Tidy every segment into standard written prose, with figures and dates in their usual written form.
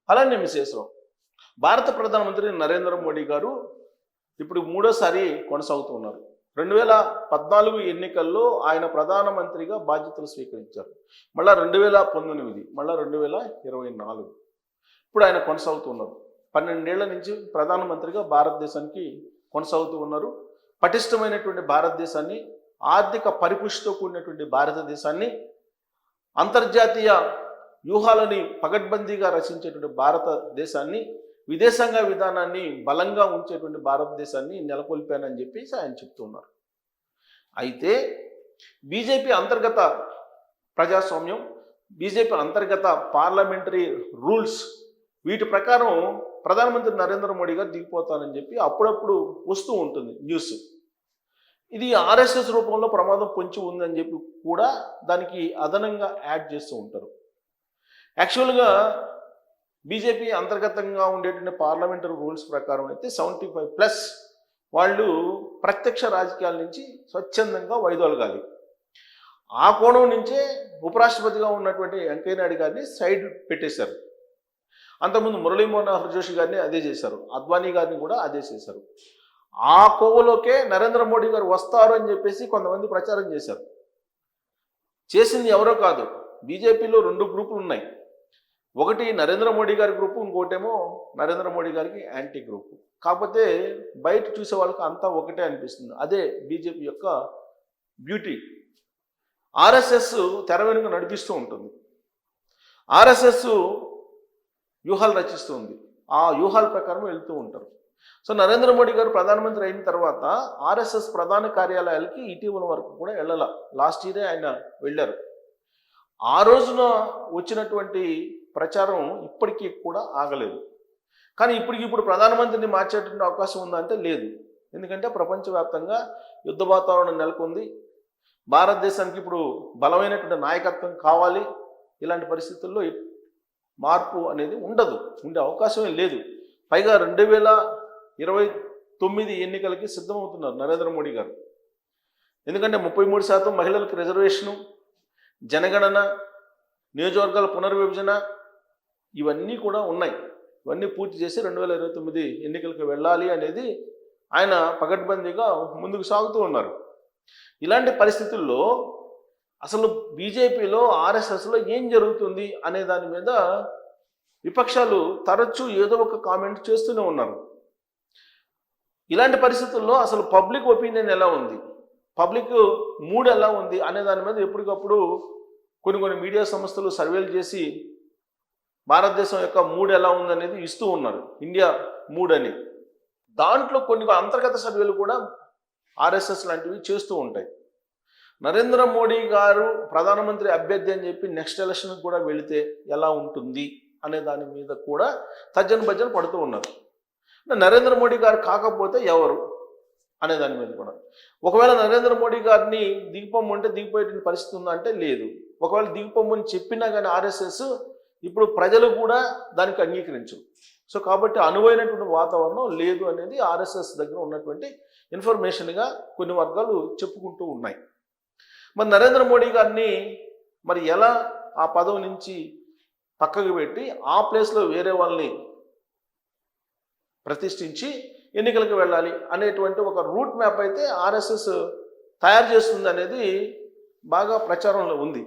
అలానే మిసేసరావు భారత ప్రధానమంత్రి నరేంద్ర మోడీ గారు ఇప్పుడు మూడోసారి కొనసాగుతున్నారు. 2014 ఎన్నికల్లో ఆయన ప్రధానమంత్రిగా బాధ్యతలు స్వీకరించారు. మళ్ళా 2019, మళ్ళా 2024 ఇప్పుడు ఆయన కొనసాగుతున్నారు. 12 ఏళ్ల నుంచి ప్రధానమంత్రిగా భారతదేశానికి కొనసాగుతూ ఉన్నారు. పటిష్టమైనటువంటి భారతదేశాన్ని, ఆర్థిక పరిపుష్టితో కూడినటువంటి భారతదేశాన్ని, అంతర్జాతీయ వ్యూహాలని పకడ్బందీగా రచించేటువంటి భారతదేశాన్ని, విదేశాంగ విధానాన్ని బలంగా ఉంచేటువంటి భారతదేశాన్ని నెలకొల్పానని చెప్పేసి ఆయన చెప్తున్నారు. అయితే బీజేపీ అంతర్గత ప్రజాస్వామ్యం, బీజేపీ అంతర్గత పార్లమెంటరీ రూల్స్, వీటి ప్రకారం ప్రధానమంత్రి నరేంద్ర మోడీ గారు దిగిపోతారని చెప్పి అప్పుడప్పుడు వస్తూ ఉంటుంది న్యూస్. ఇది ఆర్ఎస్ఎస్ రూపంలో ప్రమాదం పొంచి ఉందని చెప్పి కూడా దానికి అదనంగా యాడ్ చేస్తూ ఉంటారు. యాక్చువల్గా బీజేపీ అంతర్గతంగా ఉండేటువంటి పార్లమెంటరీ రూల్స్ ప్రకారం అయితే 75+ వాళ్ళు ప్రత్యక్ష రాజకీయాల నుంచి స్వచ్ఛందంగా వైదొలగాలి. ఆ కోణం నుంచే ఉపరాష్ట్రపతిగా ఉన్నటువంటి వెంకయ్య నాయుడు గారిని సైడ్ పెట్టేశారు. అంతకుముందు మురళీ మనోహర్ జోషి గారిని అదే చేశారు, అద్వానీ గారిని కూడా అదే చేశారు. ఆ కోవలోకే నరేంద్ర మోడీ గారు వస్తారు అని చెప్పేసి కొంతమంది ప్రచారం చేశారు. చేసింది ఎవరో కాదు, బీజేపీలో 2 గ్రూపులు ఉన్నాయి. ఒకటి నరేంద్ర మోడీ గారి గ్రూపు, ఇంకోటేమో నరేంద్ర మోడీ గారికి యాంటీ గ్రూపు. కాకపోతే బయట చూసే వాళ్ళకి అంతా ఒకటే అనిపిస్తుంది. అదే బీజేపీ యొక్క బ్యూటీ. ఆర్ఎస్ఎస్ తెర వెనుక నడిపిస్తూ ఉంటుంది. ఆర్ఎస్ఎస్ వ్యూహాలు రచిస్తుంది. ఆ వ్యూహాల ప్రకారం వెళ్తూ ఉంటారు. సో నరేంద్ర మోడీ గారు ప్రధానమంత్రి అయిన తర్వాత ఆర్ఎస్ఎస్ ప్రధాన కార్యాలయాలకి ఇటీవల వరకు కూడా వెళ్ళాల. లాస్ట్ ఇయరే ఆయన వెళ్ళారు. ఆ రోజున వచ్చినటువంటి ప్రచారం ఇప్పటికీ కూడా ఆగలేదు. కానీ ఇప్పుడు ప్రధానమంత్రిని మార్చేటువంటి అవకాశం ఉందంటే లేదు. ఎందుకంటే ప్రపంచవ్యాప్తంగా యుద్ధ వాతావరణం నెలకొంది. భారతదేశానికి ఇప్పుడు బలమైనటువంటి నాయకత్వం కావాలి. ఇలాంటి పరిస్థితుల్లో మార్పు అనేది ఉండే అవకాశమే లేదు. పైగా 2029 ఎన్నికలకి సిద్ధమవుతున్నారు నరేంద్ర మోడీ గారు. ఎందుకంటే 33% మహిళలకు రిజర్వేషను, జనగణన, నియోజకవర్గాల పునర్విభజన ఇవన్నీ కూడా ఉన్నాయి. ఇవన్నీ పూర్తి చేసి 2029 ఎన్నికలకు వెళ్ళాలి అనేది ఆయన పకడ్బందీగా ముందుకు సాగుతూ ఉన్నారు. ఇలాంటి పరిస్థితుల్లో అసలు బీజేపీలో, ఆర్ఎస్ఎస్లో ఏం జరుగుతుంది అనే దాని మీద విపక్షాలు తరచూ ఏదో ఒక కామెంట్ చేస్తూనే ఉన్నారు. ఇలాంటి పరిస్థితుల్లో అసలు పబ్లిక్ ఒపీనియన్ ఎలా ఉంది, పబ్లిక్ మూడ్ ఎలా ఉంది అనే దాని మీద ఎప్పటికప్పుడు కొన్ని మీడియా సంస్థలు సర్వేలు చేసి భారతదేశం యొక్క మూడ్ ఎలా ఉందనేది ఇస్తూ ఉన్నారు. ఇండియా మూడ్ అని. దాంట్లో కొన్ని అంతర్గత సర్వేలు కూడా ఆర్ఎస్ఎస్ లాంటివి చేస్తూ ఉంటాయి. నరేంద్ర మోడీ గారు ప్రధానమంత్రి అభ్యర్థి అని చెప్పి నెక్స్ట్ ఎలక్షన్కి కూడా వెళితే ఎలా ఉంటుంది అనే దాని మీద కూడా తర్జన భర్జన పడుతూ ఉన్నారు. నరేంద్ర మోడీ గారు కాకపోతే ఎవరు అనే దాని మీద కూడా. ఒకవేళ నరేంద్ర మోడీ గారిని దిగిపోమంటే దిగిపోయేటువంటి పరిస్థితి ఉందా అంటే లేదు. ఒకవేళ దిగిపోమని చెప్పినా కానీ ఆర్ఎస్ఎస్ ఇప్పుడు ప్రజలు కూడా దానికి అంగీకరించరు. సో కాబట్టి అనువైనటువంటి వాతావరణం లేదు అనేది ఆర్ఎస్ఎస్ దగ్గర ఉన్నటువంటి ఇన్ఫర్మేషన్గా కొన్ని వర్గాలు చెప్పుకుంటూ ఉన్నాయి. మరి నరేంద్ర మోడీ గారిని మరి ఎలా ఆ పదవి నుంచి పక్కకు పెట్టి ఆ ప్లేస్లో వేరే వాళ్ళని ప్రతిష్ఠించి ఎన్నికలకు వెళ్ళాలి అనేటువంటి ఒక రూట్ మ్యాప్ అయితే ఆర్ఎస్ఎస్ తయారు చేస్తుంది అనేది బాగా ప్రచారంలో ఉంది.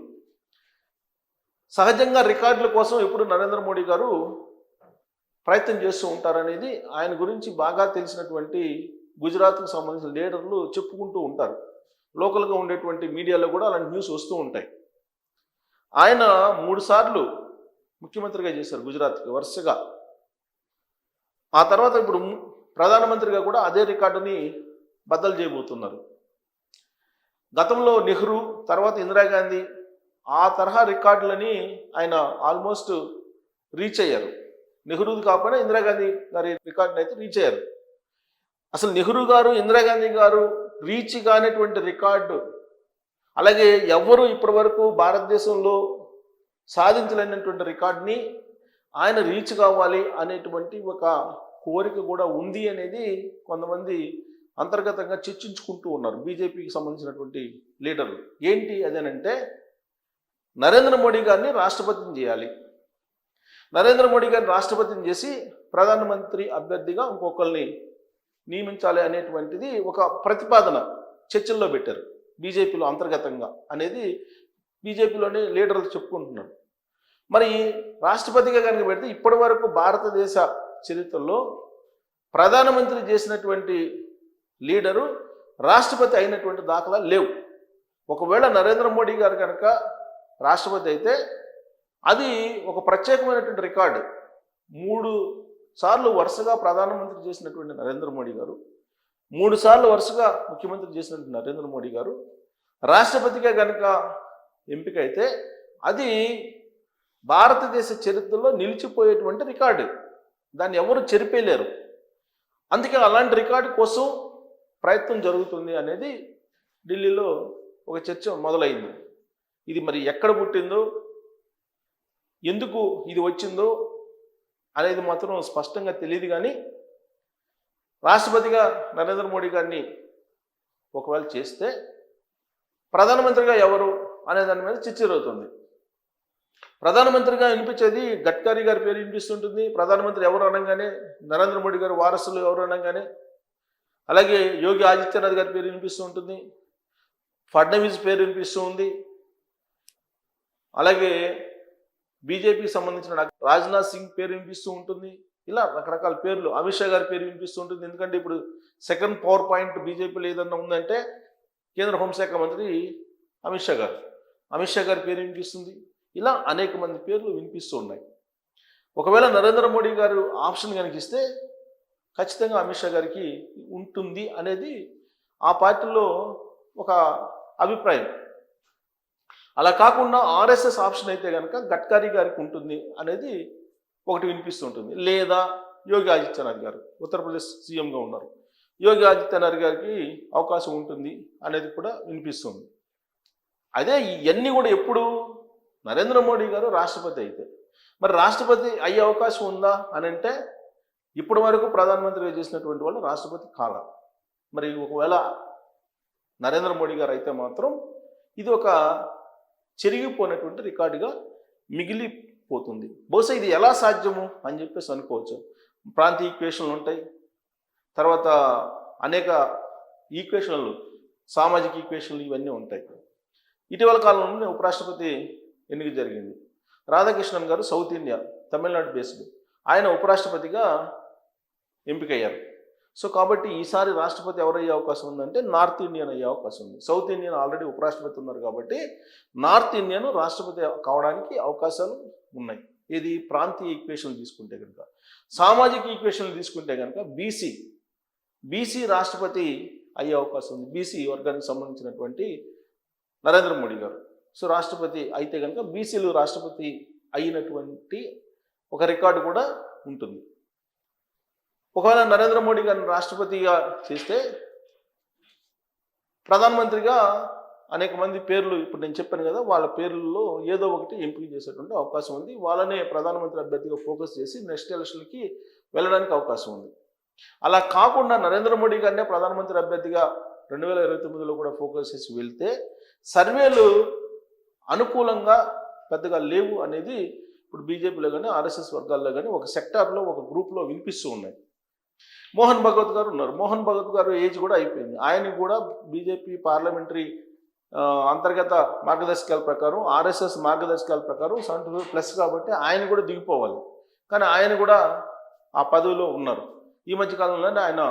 సహజంగా రికార్డుల కోసం ఎప్పుడు నరేంద్ర మోడీ గారు ప్రయత్నం చేస్తూ ఉంటారనేది ఆయన గురించి బాగా తెలిసినటువంటి గుజరాత్కు సంబంధించిన లీడర్లు చెప్పుకుంటూ ఉంటారు. లోకల్గా ఉండేటువంటి మీడియాలో కూడా అలాంటి న్యూస్ వస్తూ ఉంటాయి. ఆయన 3 సార్లు ముఖ్యమంత్రిగా చేశారు గుజరాత్కి వరుసగా. ఆ తర్వాత ఇప్పుడు ప్రధానమంత్రిగా కూడా అదే రికార్డుని బద్దలు చేయబోతున్నారు. గతంలో నెహ్రూ, తర్వాత ఇందిరాగాంధీ ఆ తరహా రికార్డులని ఆయన ఆల్మోస్ట్ రీచ్ అయ్యారు. నెహ్రూది కాకుండా ఇందిరాగాంధీ గారి రికార్డుని అయితే రీచ్ అయ్యారు. అసలు నెహ్రూ గారు, ఇందిరాగాంధీ గారు రీచ్ కానిటువంటి రికార్డు, అలాగే ఎవరు ఇప్పటి వరకు భారతదేశంలో సాధించలేనటువంటి రికార్డుని ఆయన రీచ్ కావాలి అనేటువంటి ఒక కోరిక కూడా ఉంది అనేది కొంతమంది అంతర్గతంగా చర్చించుకుంటూ ఉన్నారు బీజేపీకి సంబంధించినటువంటి లీడర్లు. ఏంటి అదేనంటే నరేంద్ర మోడీ గారిని రాష్ట్రపతిని చేయాలి. నరేంద్ర మోడీ గారిని రాష్ట్రపతిని చేసి ప్రధానమంత్రి అభ్యర్థిగా ఇంకొకరిని నియమించాలి అనేటువంటిది ఒక ప్రతిపాదన చర్చల్లో పెట్టారు బీజేపీలో అంతర్గతంగా అనేది బీజేపీలోని లీడర్లు చెప్పుకుంటున్నారు. మరి రాష్ట్రపతిగా కనుక పెడితే ఇప్పటి వరకు భారతదేశ చరిత్రలో ప్రధానమంత్రి చేసినటువంటి లీడరు రాష్ట్రపతి అయినటువంటి దాఖలాలు లేవు. ఒకవేళ నరేంద్ర మోడీ గారు కనుక రాష్ట్రపతి అయితే అది ఒక ప్రత్యేకమైనటువంటి రికార్డు. 3 సార్లు వరుసగా ప్రధానమంత్రి చేసినటువంటి నరేంద్ర మోడీ గారు, 3 సార్లు వరుసగా ముఖ్యమంత్రి చేసినటువంటి నరేంద్ర మోడీ గారు రాష్ట్రపతిగా కనుక ఎంపిక అయితే అది భారతదేశ చరిత్రలో నిలిచిపోయేటువంటి రికార్డు. దాన్ని ఎవరు చెరిపేయలేరు. అందుకే అలాంటి రికార్డు కోసం ప్రయత్నం జరుగుతుంది అనేది ఢిల్లీలో ఒక చర్చ మొదలైంది. ఇది మరి ఎక్కడ పుట్టిందో, ఎందుకు ఇది వచ్చిందో అనేది మాత్రం స్పష్టంగా తెలియదు. కానీ రాష్ట్రపతిగా నరేంద్ర మోడీ గారిని ఒకవేళ చేస్తే ప్రధానమంత్రిగా ఎవరు అనే దాని మీద చర్చ జరుగుతుంది. ప్రధానమంత్రిగా వినిపించేది గడ్కరీ గారి పేరు వినిపిస్తుంటుంది. ప్రధానమంత్రి ఎవరు అనగానే నరేంద్ర మోడీ గారి వారసులు ఎవరు అనగానే, అలాగే యోగి ఆదిత్యనాథ్ గారి పేరు వినిపిస్తూ ఉంటుంది, ఫడ్నవీస్ పేరు వినిపిస్తూ ఉంది, అలాగే బీజేపీకి సంబంధించిన రాజ్నాథ్ సింగ్ పేరు వినిపిస్తూ ఉంటుంది. ఇలా రకరకాల పేర్లు, అమిత్ షా గారి పేరు వినిపిస్తూ ఉంటుంది. ఎందుకంటే ఇప్పుడు సెకండ్ పవర్ పాయింట్ బీజేపీలో ఏదన్నా ఉందంటే కేంద్ర హోంశాఖ మంత్రి అమిత్ షా గారి పేరు వినిపిస్తుంది. ఇలా అనేక మంది పేర్లు వినిపిస్తూ ఉన్నాయి. ఒకవేళ నరేంద్ర మోడీ గారు ఆప్షన్ కనుక ఇస్తే ఖచ్చితంగా అమిత్ షా గారికి ఉంటుంది అనేది ఆ పార్టీలో ఒక అభిప్రాయం. అలా కాకుండా ఆర్ఎస్ఎస్ ఆప్షన్ అయితే కనుక గడ్కరీ గారికి ఉంటుంది అనేది ఒకటి వినిపిస్తుంటుంది. లేదా యోగి ఆదిత్యనాథ్ గారు ఉత్తరప్రదేశ్ సీఎంగా ఉన్నారు, యోగి ఆదిత్యనాథ్ గారికి అవకాశం ఉంటుంది అనేది కూడా వినిపిస్తుంది. అదే ఇవన్నీ కూడా ఎప్పుడు నరేంద్ర మోడీ గారు రాష్ట్రపతి అయితే, మరి రాష్ట్రపతి అయ్యే అవకాశం ఉందా అని అంటే ఇప్పటి వరకు ప్రధానమంత్రిగా చేసినటువంటి వాళ్ళు రాష్ట్రపతి కాల. మరి ఒకవేళ నరేంద్ర మోడీ గారు అయితే మాత్రం ఇది ఒక చెరిగిపోయినటువంటి రికార్డుగా మిగిలిపోతుంది. బహుశా ఇది ఎలా సాధ్యము అని చెప్పేసి అనుకోవచ్చు. ప్రాంతీయ ఈక్వేషన్లు ఉంటాయి, తర్వాత అనేక ఈక్వేషన్లు, సామాజిక ఈక్వేషన్లు ఇవన్నీ ఉంటాయి. ఇటీవల కాలంలోనే ఉపరాష్ట్రపతి ఎన్నిక జరిగింది. రాధాకృష్ణన్ గారు సౌత్ ఇండియా, తమిళనాడు బేస్డ్, ఆయన ఉపరాష్ట్రపతిగా ఎంపికయ్యారు. సో కాబట్టి ఈసారి రాష్ట్రపతి ఎవరయ్యే అవకాశం ఉందంటే నార్త్ ఇండియన్ అయ్యే అవకాశం ఉంది. సౌత్ ఇండియన్ ఆల్రెడీ ఉపరాష్ట్రపతి ఉన్నారు కాబట్టి నార్త్ ఇండియన్ రాష్ట్రపతి కావడానికి అవకాశాలు ఉన్నాయి. ఇది ప్రాంతీయ ఈక్వేషన్లు తీసుకుంటే కనుక. సామాజిక ఈక్వేషన్లు తీసుకుంటే కనుక బీసీ రాష్ట్రపతి అయ్యే అవకాశం ఉంది. బీసీ వర్గానికి సంబంధించినటువంటి నరేంద్ర మోడీ గారు. సో రాష్ట్రపతి అయితే కనుక బీసీలు రాష్ట్రపతి అయినటువంటి ఒక రికార్డు కూడా ఉంటుంది. ఒకవేళ నరేంద్ర మోడీ గారిని రాష్ట్రపతిగా చేస్తే ప్రధానమంత్రిగా అనేక మంది పేర్లు ఇప్పుడు నేను చెప్పాను కదా, వాళ్ళ పేర్లలో ఏదో ఒకటి ఎంపిక చేసేటువంటి అవకాశం ఉంది. వాళ్ళనే ప్రధానమంత్రి అభ్యర్థిగా ఫోకస్ చేసి నెక్స్ట్ ఎలక్షన్కి వెళ్ళడానికి అవకాశం ఉంది. అలా కాకుండా నరేంద్ర మోడీ గారినే ప్రధానమంత్రి అభ్యర్థిగా 2029లో కూడా ఫోకస్ చేసి వెళ్తే సర్వేలు అనుకూలంగా పెద్దగా లేవు అనేది ఇప్పుడు బీజేపీలో కానీ ఆర్ఎస్ఎస్ వర్గాల్లో కానీ ఒక సెక్టార్లో ఒక గ్రూప్లో వినిపిస్తూ ఉన్నాయి. మోహన్ భగవత్ గారు ఉన్నారు. మోహన్ భగవత్ గారు ఏజ్ కూడా అయిపోయింది. ఆయన కూడా బీజేపీ పార్లమెంటరీ అంతర్గత మార్గదర్శకాల ప్రకారం, ఆర్ఎస్ఎస్ మార్గదర్శకాల ప్రకారం 75+ కాబట్టి ఆయన కూడా దిగిపోవాలి. కానీ ఆయన కూడా ఆ పదవిలో ఉన్నారు. ఈ మధ్యకాలంలోనే ఆయన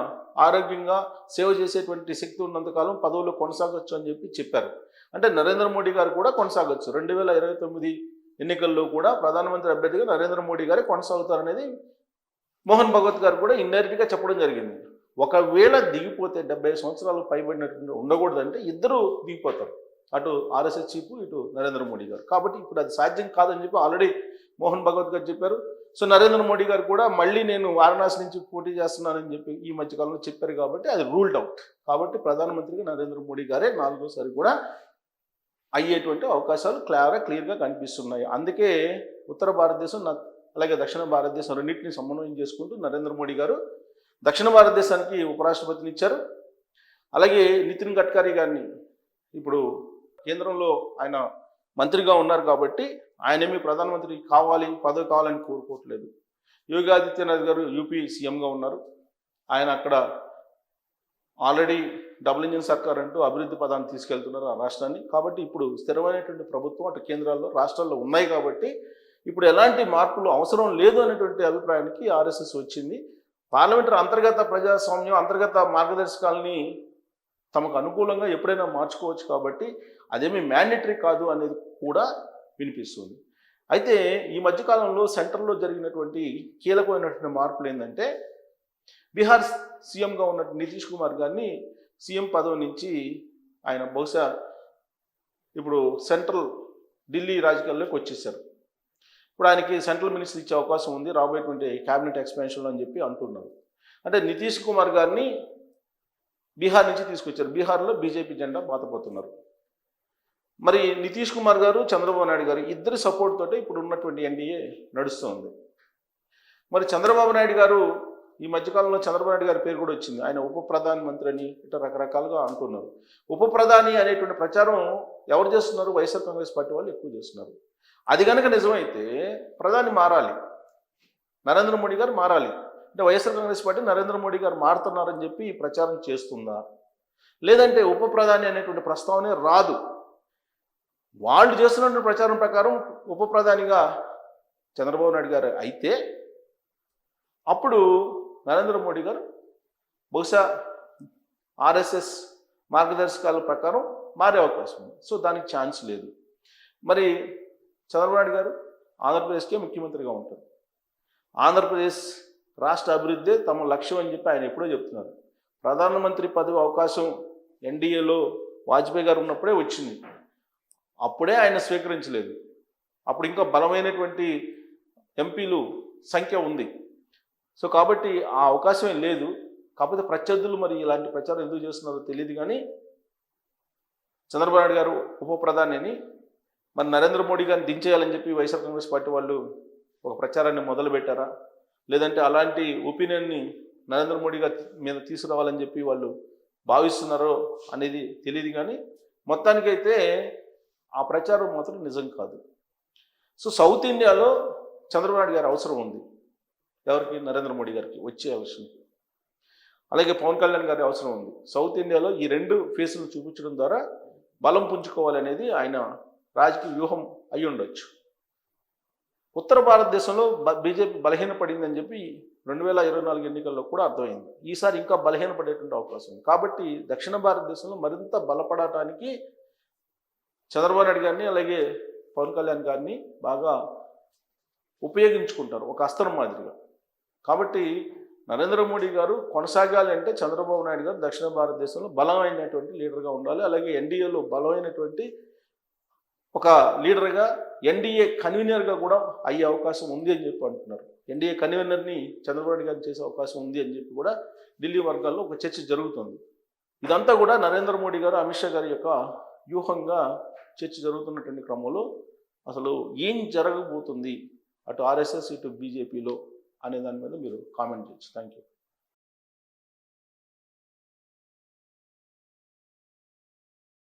ఆరోగ్యంగా సేవ చేసేటువంటి శక్తి ఉన్నంతకాలం పదవిలో కొనసాగొచ్చు అని చెప్పారు. అంటే నరేంద్ర మోడీ గారు కూడా కొనసాగొచ్చు. 2029 ఎన్నికల్లో కూడా ప్రధానమంత్రి అభ్యర్థిగా నరేంద్ర మోడీ గారే కొనసాగుతారనేది మోహన్ భగవత్ గారు కూడా ఇండైరెక్ట్గా చెప్పడం జరిగింది. ఒకవేళ దిగిపోతే 70 సంవత్సరాలు పైబడినట్టు ఉండకూడదంటే ఇద్దరు దిగిపోతారు, అటు ఆర్ఎస్ఎస్ చీఫ్, ఇటు నరేంద్ర మోడీ గారు. కాబట్టి ఇప్పుడు అది సాధ్యం కాదని చెప్పి ఆల్రెడీ మోహన్ భగవత్ గారు చెప్పారు. సో నరేంద్ర మోడీ గారు కూడా మళ్ళీ నేను వారణాసి నుంచి పోటీ చేస్తున్నానని చెప్పి ఈ మధ్యకాలంలో చెప్పారు. కాబట్టి అది రూల్డ్ అవుట్. కాబట్టి ప్రధానమంత్రిగా నరేంద్ర మోడీ గారే 4వ సారి కూడా అయ్యేటువంటి అవకాశాలు క్లియర్గా కనిపిస్తున్నాయి. అందుకే ఉత్తర భారతదేశం అలాగే దక్షిణ భారతదేశం రెండింటిని సమన్వయం చేసుకుంటూ నరేంద్ర మోడీ గారు దక్షిణ భారతదేశానికి ఉపరాష్ట్రపతిని ఇచ్చారు. అలాగే నితిన్ గడ్కరీ గారిని ఇప్పుడు కేంద్రంలో ఆయన మంత్రిగా ఉన్నారు కాబట్టి ఆయనేమి ప్రధానమంత్రి కావాలి, పదవి కావాలని కోరుకోవట్లేదు. యోగి ఆదిత్యనాథ్ గారు యూపీ సీఎంగా ఉన్నారు. ఆయన అక్కడ ఆల్రెడీ డబుల్ ఇంజిన్ సర్కార్ అంటూ అభివృద్ధి పదాన్ని తీసుకెళ్తున్నారు ఆ రాష్ట్రాన్ని. కాబట్టి ఇప్పుడు స్థిరమైనటువంటి ప్రభుత్వం అటు కేంద్రాల్లో రాష్ట్రాల్లో ఉన్నాయి కాబట్టి ఇప్పుడు ఎలాంటి మార్పులు అవసరం లేదు అనేటువంటి అభిప్రాయానికి ఆర్ఎస్ఎస్ వచ్చింది. పార్లమెంటరీ అంతర్గత ప్రజాస్వామ్యం, అంతర్గత మార్గదర్శకాలని తమకు అనుకూలంగా ఎప్పుడైనా మార్చుకోవచ్చు కాబట్టి అదేమీ మ్యాండేటరీ కాదు అనేది కూడా వినిపిస్తుంది. అయితే ఈ మధ్యకాలంలో సెంట్రల్లో జరిగినటువంటి కీలకమైనటువంటి మార్పులు ఏంటంటే, బీహార్ సీఎంగా ఉన్న నితీష్ కుమార్ గారిని సీఎం పదవి నుంచి ఆయన బహుశా ఇప్పుడు సెంట్రల్ ఢిల్లీ రాజకీయాల్లోకి వచ్చేసారు. ఇప్పుడు ఆయనకి సెంట్రల్ మినిస్టర్ ఇచ్చే అవకాశం ఉంది రాబోయేటువంటి క్యాబినెట్ ఎక్స్పాన్షన్లో అని చెప్పి అంటున్నారు. అంటే నితీష్ కుమార్ గారిని బీహార్ నుంచి తీసుకొచ్చారు. బీహార్లో బీజేపీ జెండా బాతపోతున్నారు. మరి నితీష్ కుమార్ గారు, చంద్రబాబు నాయుడు గారు ఇద్దరి సపోర్ట్ తోటి ఇప్పుడు ఉన్నటువంటి ఎన్డీఏ నడుస్తుంది. మరి చంద్రబాబు నాయుడు గారు ఈ మధ్యకాలంలో చంద్రబాబు నాయుడు గారి పేరు కూడా వచ్చింది. ఆయన ఉప ప్రధానమంత్రి అని ఇట్లా రకరకాలుగా అంటున్నారు. ఉప ప్రధాని అనేటువంటి ప్రచారం ఎవరు చేస్తున్నారు? వైఎస్ఆర్ కాంగ్రెస్ పార్టీ వాళ్ళు ఎక్కువ చేస్తున్నారు. అది కనుక నిజమైతే ప్రధాని మారాలి, నరేంద్ర మోడీ గారు మారాలి. అంటే వైఎస్ఆర్ కాంగ్రెస్ పార్టీ నరేంద్ర మోడీ గారు మారుతున్నారని చెప్పి ప్రచారం చేస్తుందా? లేదంటే ఉప ప్రధాని అనేటువంటి ప్రస్తావనే రాదు. వాళ్ళు చేస్తున్నటువంటి ప్రచారం ప్రకారం ఉప ప్రధానిగా చంద్రబాబు నాయుడు గారు అయితే అప్పుడు నరేంద్ర మోడీ గారు బహుశా ఆర్ఎస్ఎస్ మార్గదర్శకాల ప్రకారం మారే అవకాశం ఉంది. సో దానికి ఛాన్స్ లేదు. మరి చంద్రబాబు నాయుడు గారు ఆంధ్రప్రదేశ్కే ముఖ్యమంత్రిగా ఉంటారు. ఆంధ్రప్రదేశ్ రాష్ట్ర అభివృద్ధి తమ లక్ష్యం అని చెప్పి ఆయన ఎప్పుడో చెప్తున్నారు. ప్రధానమంత్రి పదవి అవకాశం ఎన్డీఏలో వాజ్పేయి గారు ఉన్నప్పుడే వచ్చింది. అప్పుడే ఆయన స్వీకరించలేదు. అప్పుడు ఇంకా బలమైనటువంటి ఎంపీలు సంఖ్య ఉంది. సో కాబట్టి ఆ అవకాశమే లేదు. కాకపోతే ప్రత్యర్థులు మరి ఇలాంటి ప్రచారం ఎందుకు చేస్తున్నారో తెలియదు. కానీ చంద్రబాబు నాయుడు గారు ఉప ప్రధాని అని మరి నరేంద్ర మోడీ గారిని దించేయాలని చెప్పి వైఎస్ఆర్ కాంగ్రెస్ పార్టీ వాళ్ళు ఒక ప్రచారాన్ని మొదలుపెట్టారా? లేదంటే అలాంటి ఒపీనియన్ని నరేంద్ర మోడీ గారి మీద తీసుకురావాలని చెప్పి వాళ్ళు భావిస్తున్నారో అనేది తెలియదు. కానీ మొత్తానికైతే ఆ ప్రచారం మాత్రం నిజం కాదు. సో సౌత్ ఇండియాలో చంద్రబాబు నాయుడు గారి అవసరం ఉంది. ఎవరికి? నరేంద్ర మోడీ గారికి వచ్చే అవసరం. అలాగే పవన్ కళ్యాణ్ గారి అవసరం ఉంది. సౌత్ ఇండియాలో ఈ రెండు ఫేసులు చూపించడం ద్వారా బలం పుంజుకోవాలనేది ఆయన రాజకీయ వ్యూహం అయి ఉండొచ్చు. ఉత్తర భారతదేశంలో బీజేపీ బలహీనపడిందని చెప్పి 2024 ఎన్నికల్లో కూడా అర్థమైంది. ఈసారి ఇంకా బలహీనపడేటువంటి అవకాశం ఉంది. కాబట్టి దక్షిణ భారతదేశంలో మరింత బలపడటానికి చంద్రబాబు నాయుడు గారిని అలాగే పవన్ కళ్యాణ్ గారిని బాగా ఉపయోగించుకుంటారు ఒక అస్త్రం మాదిరిగా. కాబట్టి నరేంద్ర మోడీ గారు కొనసాగాలి అంటే చంద్రబాబు నాయుడు గారు దక్షిణ భారతదేశంలో బలమైనటువంటి లీడర్గా ఉండాలి. అలాగే ఎన్డీఏలో బలమైనటువంటి ఒక లీడర్గా, ఎన్డీఏ కన్వీనర్గా కూడా అయ్యే అవకాశం ఉంది అని చెప్పి అంటున్నారు. ఎన్డీఏ కన్వీనర్ని చంద్రబాబు నాయుడు గారిని చేసే అవకాశం ఉంది అని చెప్పి కూడా ఢిల్లీ వర్గాల్లో ఒక చర్చ జరుగుతుంది. ఇదంతా కూడా నరేంద్ర మోడీ గారు, అమిత్ షా గారి యొక్క వ్యూహంగా చర్చ జరుగుతున్నటువంటి క్రమంలో అసలు ఏం జరగబోతుంది అటు ఆర్ఎస్ఎస్ ఇటు బీజేపీలో అనే దాని మీద మీరు కామెంట్ చేయొచ్చు. Thank you.